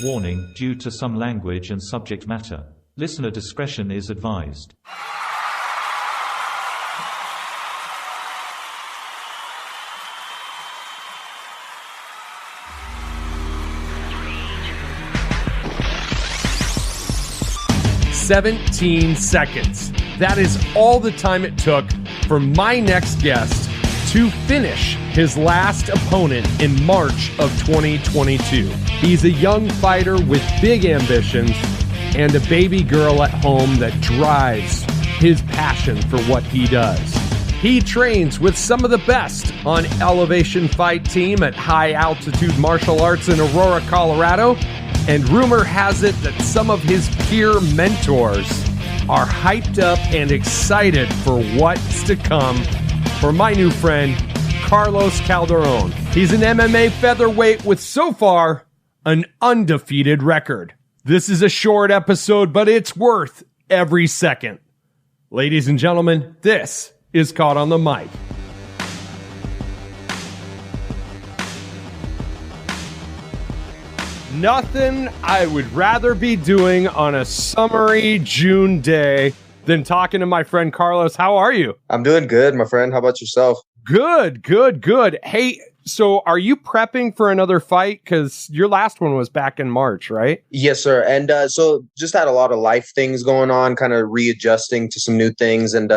Warning, due to some language and subject matter, listener discretion is advised. "17 seconds. That is all the time it took for my next guest to finish his last opponent in March of 2022. He's a young fighter with big ambitions and a baby girl at home that drives his passion for what he does. He trains with some of the best on Elevation Fight Team at High Altitude Martial Arts in Aurora, Colorado. And rumor has it that some of his peer mentors are hyped up and excited for what's to come for my new friend, Carlos Calderon. He's an MMA featherweight with, so far, an undefeated record. This is a short episode, but it's worth every second. Ladies and gentlemen, this is Caught on the Mic. Nothing I would rather be doing on a summery June day than talking to my friend Carlos. How are you? I'm doing good, my friend. How about yourself? Good. Hey, so are you prepping for another fight? Because your last one was back in March, right? Yes, sir. And so just had a lot of life things going on, kind of readjusting to some new things and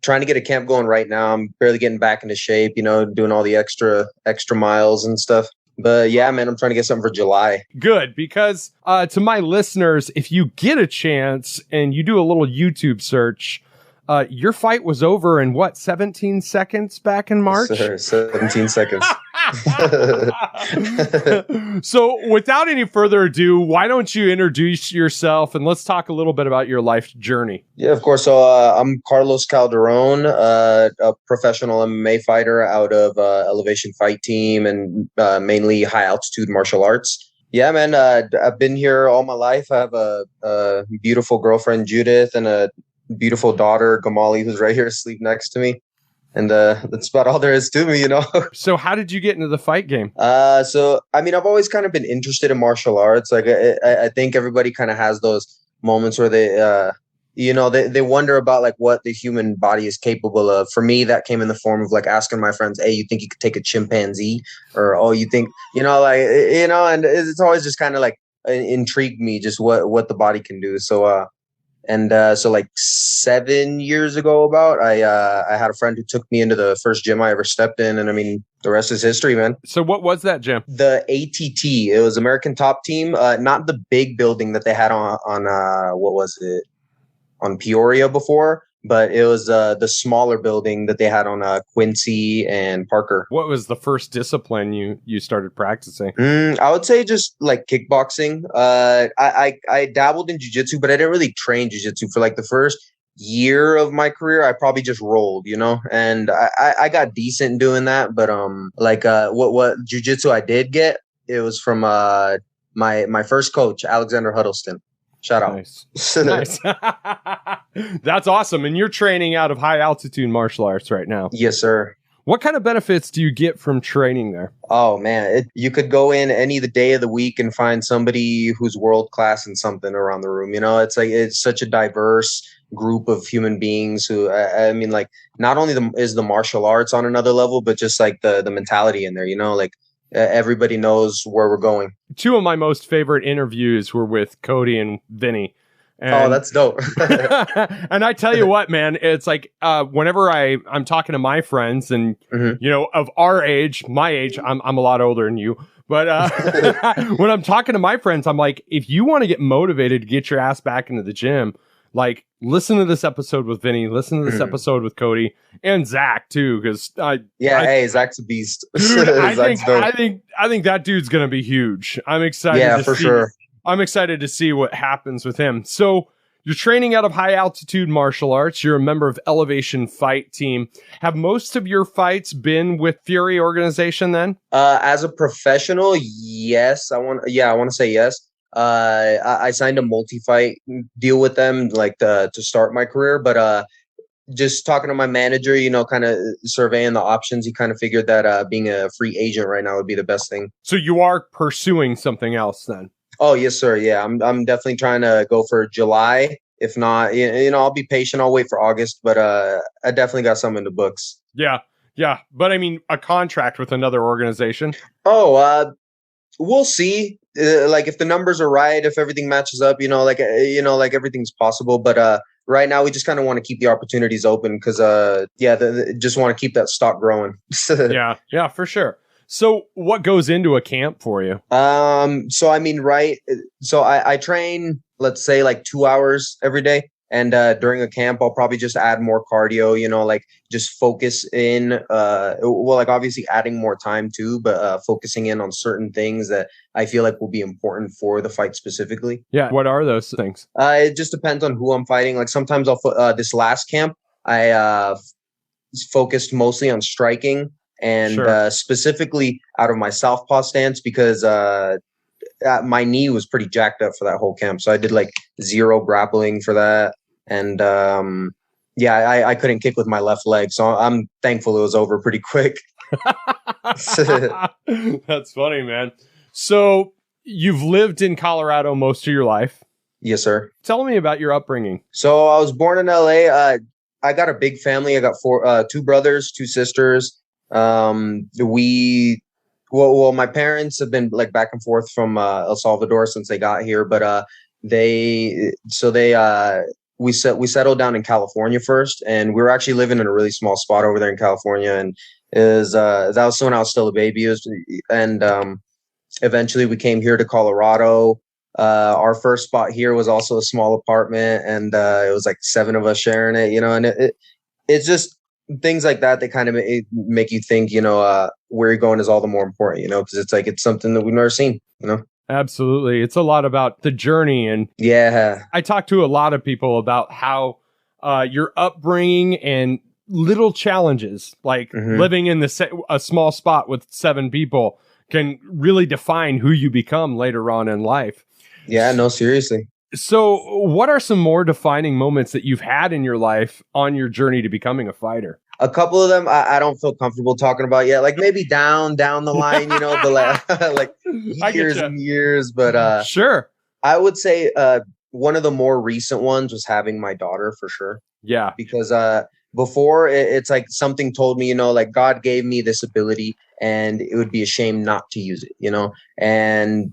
trying to get a camp going right now. I'm barely getting back into shape, doing all the extra miles and stuff. But yeah, man, I'm trying to get something for July. Good, because to my listeners, if you get a chance and you do a little YouTube search, your fight was over in 17 seconds back in March? Yes, sir, 17 seconds. So without any further ado, why don't you introduce yourself and let's talk a little bit about your life journey. Yeah, of course. So I'm Carlos Calderon, a professional MMA fighter out of Elevation Fight Team and mainly high altitude martial arts. Yeah, man, I've been here all my life. I have a beautiful girlfriend, Judith, and a beautiful daughter, Gamali, who's right here asleep next to me. And that's about all there is to me, So how did you get into the fight game? So, I mean, I've always kind of been interested in martial arts. Like, I think everybody kind of has those moments where they wonder about like what the human body is capable of. For me, that came in the form of like asking my friends, "Hey, you think you could take a chimpanzee?" Or, "Oh, you think, and it's always just kind of like intrigued me just what the body can do. So, so like 7 years ago I had a friend who took me into the first gym I ever stepped in. And I mean, the rest is history, man. So what was that gym? The ATT. It was American Top Team. Not the big building that they had on what was it? On Peoria before, but it was the smaller building that they had on Quincy and Parker. What was the first discipline you started practicing? I would say just like kickboxing. I dabbled in jiu-jitsu, but I didn't really train jiu-jitsu for like the first year of my career. I probably just rolled, and I got decent doing that. But what jiu-jitsu I did get, it was from my first coach, Alexander Huddleston. Shout out. Nice. That's awesome. And you're training out of high altitude martial arts right now. Yes, sir. What kind of benefits do you get from training there? Oh, man. You could go in any the day of the week and find somebody who's world class in something around the room. It's like it's such a diverse group of human beings who, I mean, like not only is the martial arts on another level, but just like the mentality in there, like everybody knows where we're going. Two of my most favorite interviews were with Cody and Vinny. Oh, that's dope. And I tell you what, man, it's like whenever I'm talking to my friends and, of our age, my age, I'm a lot older than you. But when I'm talking to my friends, I'm like, if you want to get motivated to get your ass back into the gym, like listen to this episode with Vinny, listen to this episode with Cody and Zach too. Cause hey, Zach's a beast. Dude, I think that dude's going to be huge. I'm excited. Yeah, for sure. I'm excited to see what happens with him. So you're training out of high altitude martial arts. You're a member of Elevation Fight Team. Have most of your fights been with Fury organization then? As a professional, yes. I want to say yes. I signed a multi-fight deal with them, like to start my career. But just talking to my manager, kind of surveying the options, he kind of figured that being a free agent right now would be the best thing. So you are pursuing something else then? Oh, yes, sir. Yeah, I'm definitely trying to go for July. If not, I'll be patient. I'll wait for August, but I definitely got some in the books. Yeah. Yeah. But I mean, a contract with another organization. Oh, we'll see. Like if the numbers are right, if everything matches up, like everything's possible. But right now, we just kind of want to keep the opportunities open because, just want to keep that stock growing. Yeah. Yeah, for sure. So what goes into a camp for you? So I mean, right. So I train, let's say like 2 hours every day. And during a camp, I'll probably just add more cardio, like just focus in, like obviously adding more time too, but focusing in on certain things that I feel like will be important for the fight specifically. Yeah. What are those things? It just depends on who I'm fighting. Like sometimes this last camp, I focused mostly on striking and Sure. specifically out of my southpaw stance because my knee was pretty jacked up for that whole camp. So I did like zero grappling for that. And I couldn't kick with my left leg. So I'm thankful it was over pretty quick. That's funny, man. So you've lived in Colorado most of your life. Yes, sir. Tell me about your upbringing. So I was born in LA. I got a big family. I got two brothers, two sisters. My parents have been like back and forth from El Salvador since they got here, but we settled down in California first, and we were actually living in a really small spot over there in California, and that was when I was still a baby. Eventually we came here to Colorado. Our first spot here was also a small apartment, and it was like 7 of us sharing it, and it's just things like that kind of make you think, where you're going is all the more important, because it's something that we've never seen, Absolutely. It's a lot about the journey. And yeah, I talk to a lot of people about how your upbringing and little challenges, like living in a small spot with 7 people, can really define who you become later on in life. Yeah, no, seriously. So what are some more defining moments that you've had in your life on your journey to becoming a fighter? A couple of them I don't feel comfortable talking about yet. Like maybe down the line, but like years and years. But sure. I would say one of the more recent ones was having my daughter for sure. Yeah. Because before it's like something told me, like God gave me this ability and it would be a shame not to use it, and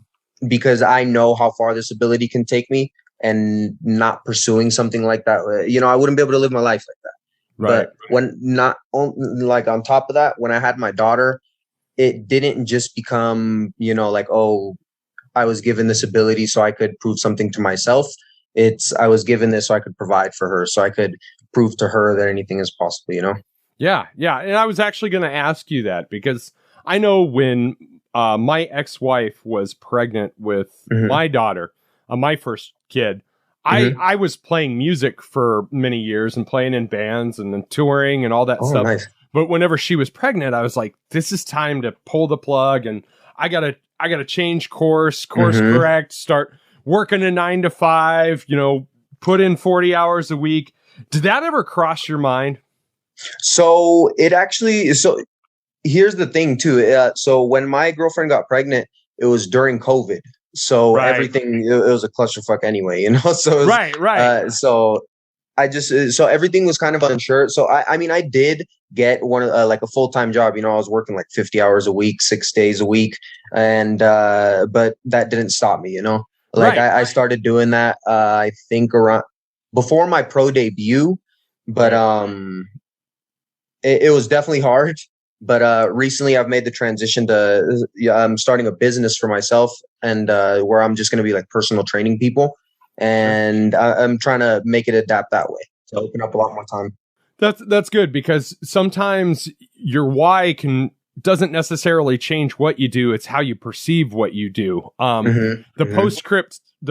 because I know how far this ability can take me, and not pursuing something like that, I wouldn't be able to live my life like that. Right. But when not like on top of that, when I had my daughter, it didn't just become, like, oh, I was given this ability so I could prove something to myself. I was given this so I could provide for her, so I could prove to her that anything is possible, Yeah. Yeah. And I was actually going to ask you that because I know when my ex-wife was pregnant with my daughter, my first kid, I was playing music for many years and playing in bands and then touring and all that stuff. Nice. But whenever she was pregnant, I was like, this is time to pull the plug, and I gotta change course correct, start working a 9 to 5, put in 40 hours a week. Did that ever cross your mind? So here's the thing too. So when my girlfriend got pregnant, it was during COVID. So everything, it was a clusterfuck anyway, so right. So so everything was kind of unsure. So I mean, I did get one like a full-time job, I was working like 50 hours a week, 6 days a week. And, but that didn't stop me, I started doing that, I think around before my pro debut, but, it was definitely hard. But recently I've made the transition to I'm starting a business for myself, and where I'm just going to be like personal training people, and I'm trying to make it adapt that way to open up a lot more time. That's good, because sometimes your why doesn't necessarily change what you do. It's how you perceive what you do. The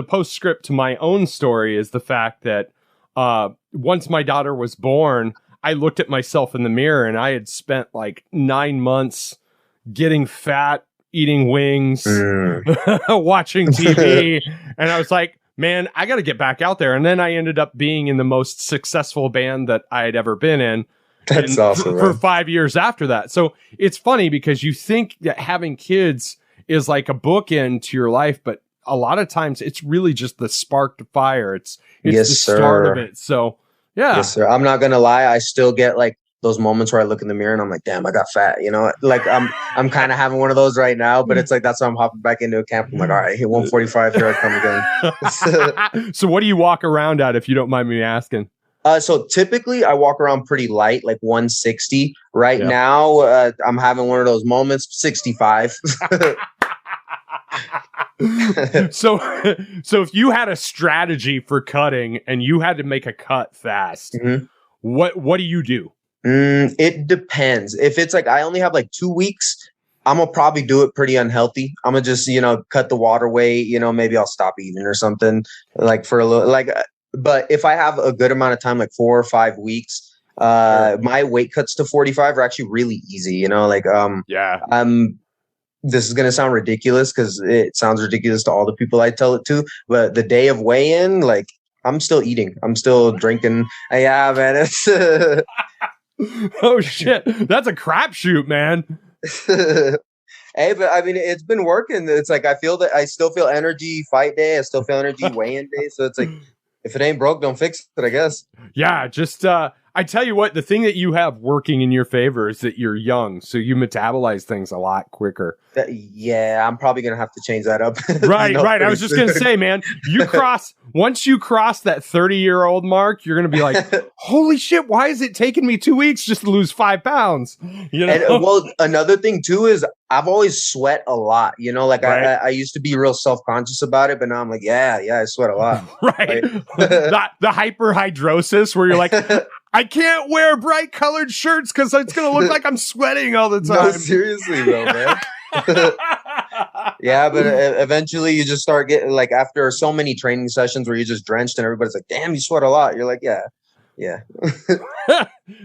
postscript to my own story is the fact that once my daughter was born, I looked at myself in the mirror and I had spent like 9 months getting fat, eating wings, watching TV. And I was like, man, I got to get back out there. And then I ended up being in the most successful band that I had ever been in. That's awesome, for 5 years after that. So it's funny because you think that having kids is like a bookend to your life, but a lot of times it's really just the spark to fire. It's Yes, the sir. start of it. So yeah. Yes, sir. I'm not gonna lie. I still get like those moments where I look in the mirror and I'm like, damn, I got fat. You know, like I'm kind of having one of those right now, but it's like, that's why I'm hopping back into a camp. I'm like, all right, hit 145, here I come again. So what do you walk around at, if you don't mind me asking? So typically I walk around pretty light, like 160. Right now, I'm having one of those moments, 65. So if you had a strategy for cutting and you had to make a cut fast, what do you do? It depends. If it's like I only have like 2 weeks, I'm gonna probably do it pretty unhealthy. I'm gonna just, cut the water weight, maybe I'll stop eating or something like for a little, like, but if I have a good amount of time, like 4 or 5 weeks, my weight cuts to 45 are actually really easy, this is going to sound ridiculous because it sounds ridiculous to all the people I tell it to, but the day of weigh-in, like, I'm still eating. I'm still drinking. Yeah, man. It's oh, shit. That's a crapshoot, man. Hey, but I mean, it's been working. It's like I still feel energy fight day. I still feel energy weigh-in day. So it's like, if it ain't broke, don't fix it, I guess. Yeah, just I tell you what, the thing that you have working in your favor is that you're young, so you metabolize things a lot quicker. Yeah, I'm probably gonna have to change that up. Right. I was just gonna say, man, once you cross that 30-year-old mark, you're gonna be like, holy shit, why is it taking me 2 weeks just to lose 5 pounds? And, well, another thing too is I've always sweat a lot. Right. I used to be real self-conscious about it, but now I'm like, yeah, I sweat a lot. Right. the hyperhidrosis where you're like, I can't wear bright colored shirts because it's going to look like I'm sweating all the time. No, seriously though, man. Yeah, but eventually you just start getting, like, after so many training sessions where you're just drenched and everybody's like, damn, you sweat a lot. You're like, yeah.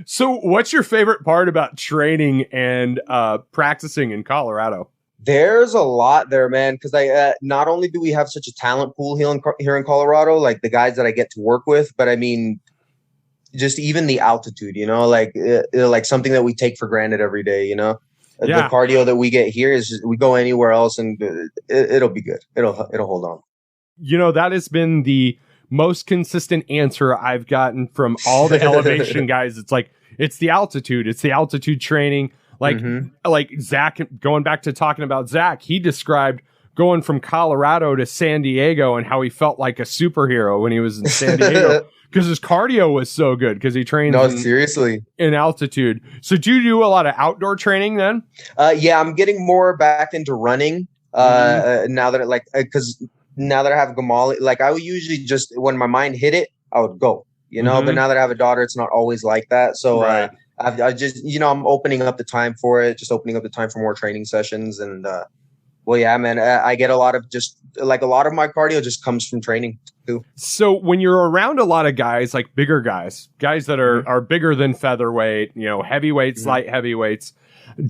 So what's your favorite part about training and practicing in Colorado? There's a lot there, man, because not only do we have such a talent pool here in Colorado, like the guys that I get to work with, but I mean, just even the altitude, like something that we take for granted every day, The cardio that we get here is just, we go anywhere else and it'll be good. It'll hold on. That has been the most consistent answer I've gotten from all the elevation guys. It's like, it's the altitude training. Like Zach, going back to talking about Zach, he described going from Colorado to San Diego and how he felt like a superhero when he was in San Diego. Because his cardio was so good because he trains seriously in altitude. So do you do a lot of outdoor training then? Yeah, I'm getting more back into running now that now that I have Gamali. Like I would usually just, when my mind hit it, I would go, but now that I have a daughter, it's not always like that. So right. I just, I'm opening up the time for it, just opening up the time for more training sessions. And well, yeah, man, I get a lot of my cardio just comes from training too. So when you're around a lot of guys, like bigger guys that are bigger than featherweight, heavyweights, light heavyweights,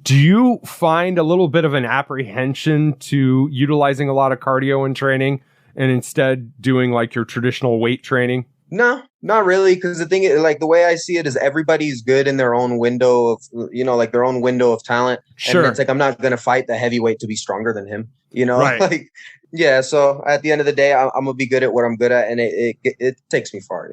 do you find a little bit of an apprehension to utilizing a lot of cardio in training and instead doing like your traditional weight training? No, not really. Because the thing is, like, the way I see it is everybody's good in their own window of, like their own window of talent. Sure. And it's like, I'm not going to fight the heavyweight to be stronger than him, Right. Like, yeah. So at the end of the day, I'm going to be good at what I'm good at. And it takes me far,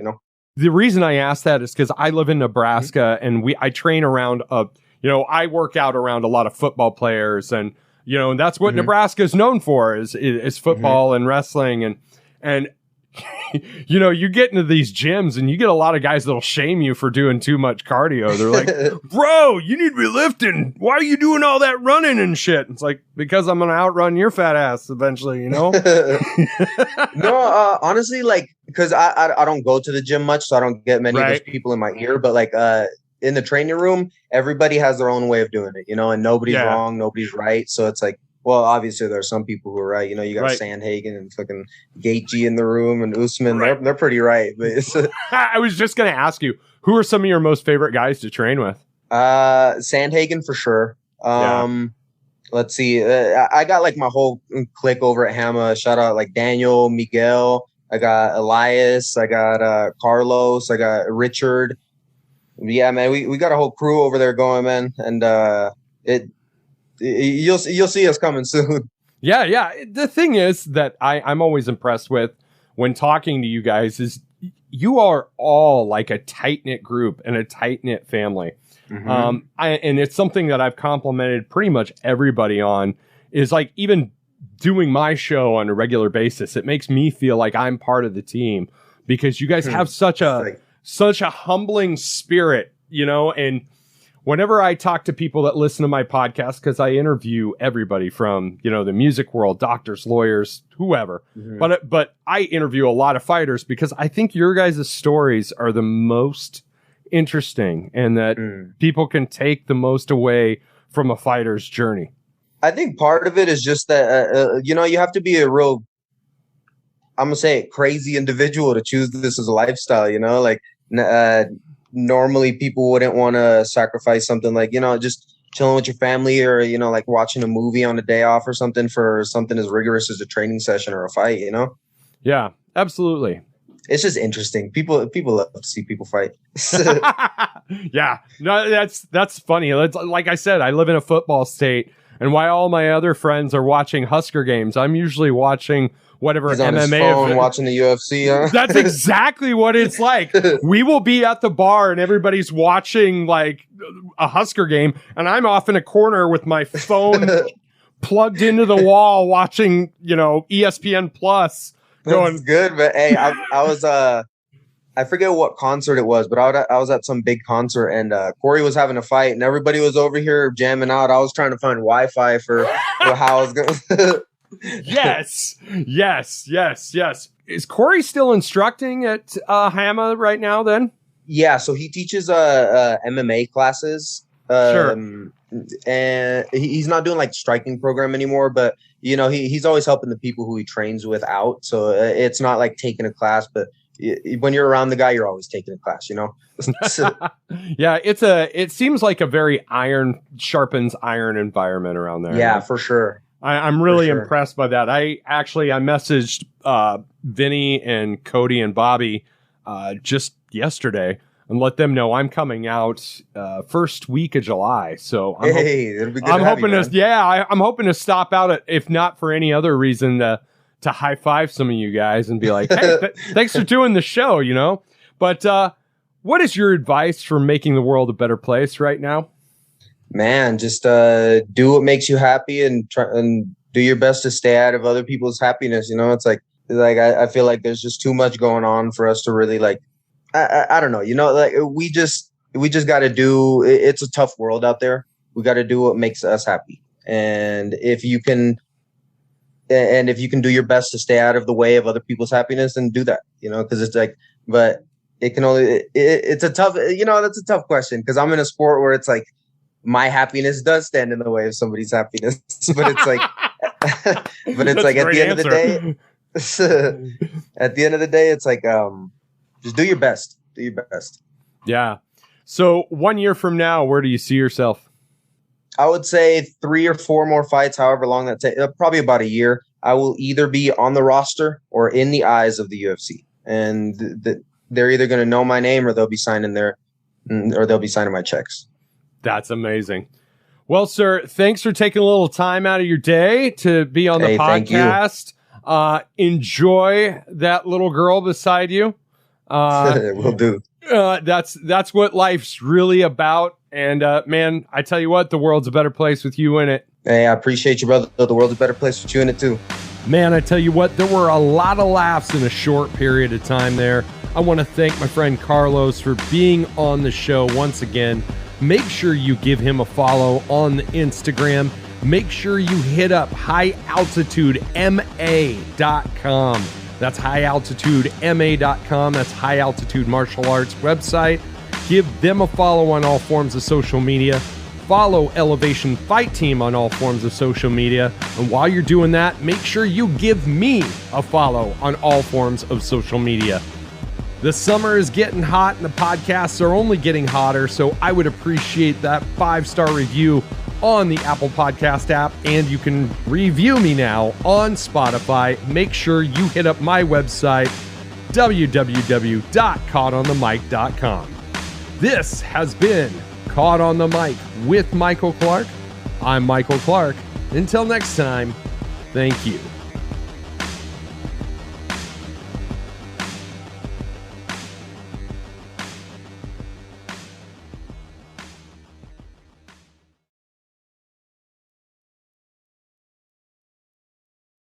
The reason I asked that is because I live in Nebraska and I train around, I work out around a lot of football players and, and that's what Nebraska is known for is football and wrestling and you get into these gyms and you get a lot of guys that'll shame you for doing too much cardio. They're like, bro, you need to be lifting. Why are you doing all that running and shit? It's like, because I'm going to outrun your fat ass eventually, No, honestly, like, because I don't go to the gym much, so I don't get many of those people in my ear. But like in the training room, everybody has their own way of doing it, and nobody's wrong, nobody's right. So it's like, well, obviously there are some people who are right. You got Sandhagen and fucking Gaethje in the room and Usman. Right. They're pretty right. But I was just going to ask you, who are some of your most favorite guys to train with? Sandhagen for sure. Let's see. I got like my whole clique over at Hama. Shout out like Daniel, Miguel. I got Elias. I got Carlos. I got Richard. Yeah, man, we got a whole crew over there going, man. And you'll see us coming soon. Yeah. The thing is that I'm always impressed with when talking to you guys is you are all like a tight-knit group and a tight-knit family. Mm-hmm. And it's something that I've complimented pretty much everybody on, is like even doing my show on a regular basis. It makes me feel like I'm part of the team because you guys have such a humbling spirit, you know. And whenever I talk to people that listen to my podcast, because I interview everybody from, you know, the music world, doctors, lawyers, whoever, but I interview a lot of fighters because I think your guys' stories are the most interesting and that people can take the most away from a fighter's journey. I think part of it is just that, you know, you have to be a real, I'm going to say it, crazy individual to choose this as a lifestyle, you know, like normally people wouldn't want to sacrifice something like, you know, just chilling with your family or, you know, like watching a movie on a day off or something for something as rigorous as a training session or a fight, you know? Yeah, absolutely. It's just interesting. People love to see people fight. Yeah, no, that's funny. Like I said, I live in a football state. And while all my other friends are watching Husker games, I'm usually watching whatever He's on MMA his phone watching the UFC. Huh? That's exactly what it's like. We will be at the bar and everybody's watching like a Husker game, and I'm off in a corner with my phone plugged into the wall watching, you know, ESPN Plus. Going good, but hey, I was I forget what concert it was, but I was at some big concert and Corey was having a fight and everybody was over here jamming out. I was trying to find Wi-Fi for how I was going. Yes. Is Corey still instructing at Hama right now then? Yeah, so he teaches MMA classes. Sure. And he's not doing like striking program anymore, but you know, he's always helping the people who he trains with out. So it's not like taking a class, but when you're around the guy, you're always taking a class, you know? Yeah, it seems like a very iron sharpens iron environment around there. Yeah, for sure. I'm really impressed by that. I messaged Vinny and Cody and Bobby just yesterday and let them know I'm coming out first week of July. So I'm hoping to stop out if not for any other reason to high five some of you guys and be like, hey, thanks for doing the show, you know. But what is your advice for making the world a better place right now? Man, just do what makes you happy and try and do your best to stay out of other people's happiness. You know, it's like I feel like there's just too much going on for us to really like. I don't know. You know, like we just got to do. It's a tough world out there. We got to do what makes us happy, and if you can do your best to stay out of the way of other people's happiness, then do that. You know, because it's like, but it can only. It's a tough. You know, that's a tough question because I'm in a sport where it's like. My happiness does stand in the way of somebody's happiness, but it's like, at the end of the day, it's like, just do your best. Do your best. Yeah. So 1 year from now, where do you see yourself? I would say 3 or 4 more fights, however long that takes, probably about a year. I will either be on the roster or in the eyes of the UFC, and they're either going to know my name or they'll be signing my checks. That's amazing. Well, sir, thanks for taking a little time out of your day to be on the podcast. Enjoy that little girl beside you. Will do. That's what life's really about. And man, I tell you what, the world's a better place with you in it. Hey, I appreciate you, brother. The world's a better place with you in it too. Man, I tell you what, there were a lot of laughs in a short period of time there. I want to thank my friend Carlos for being on the show once again. Make sure you give him a follow on the Instagram. Make sure you hit up highaltitudema.com. That's highaltitudema.com. That's High Altitude Martial Arts website. Give them a follow on all forms of social media. Follow Elevation Fight Team on all forms of social media. And while you're doing that, make sure you give me a follow on all forms of social media. The summer is getting hot and the podcasts are only getting hotter, so I would appreciate that 5-star review on the Apple Podcast app, and you can review me now on Spotify. Make sure you hit up my website, www.caughtonthemic.com. This has been Caught on the Mic with Michael Clark. I'm Michael Clark. Until next time, Thank you.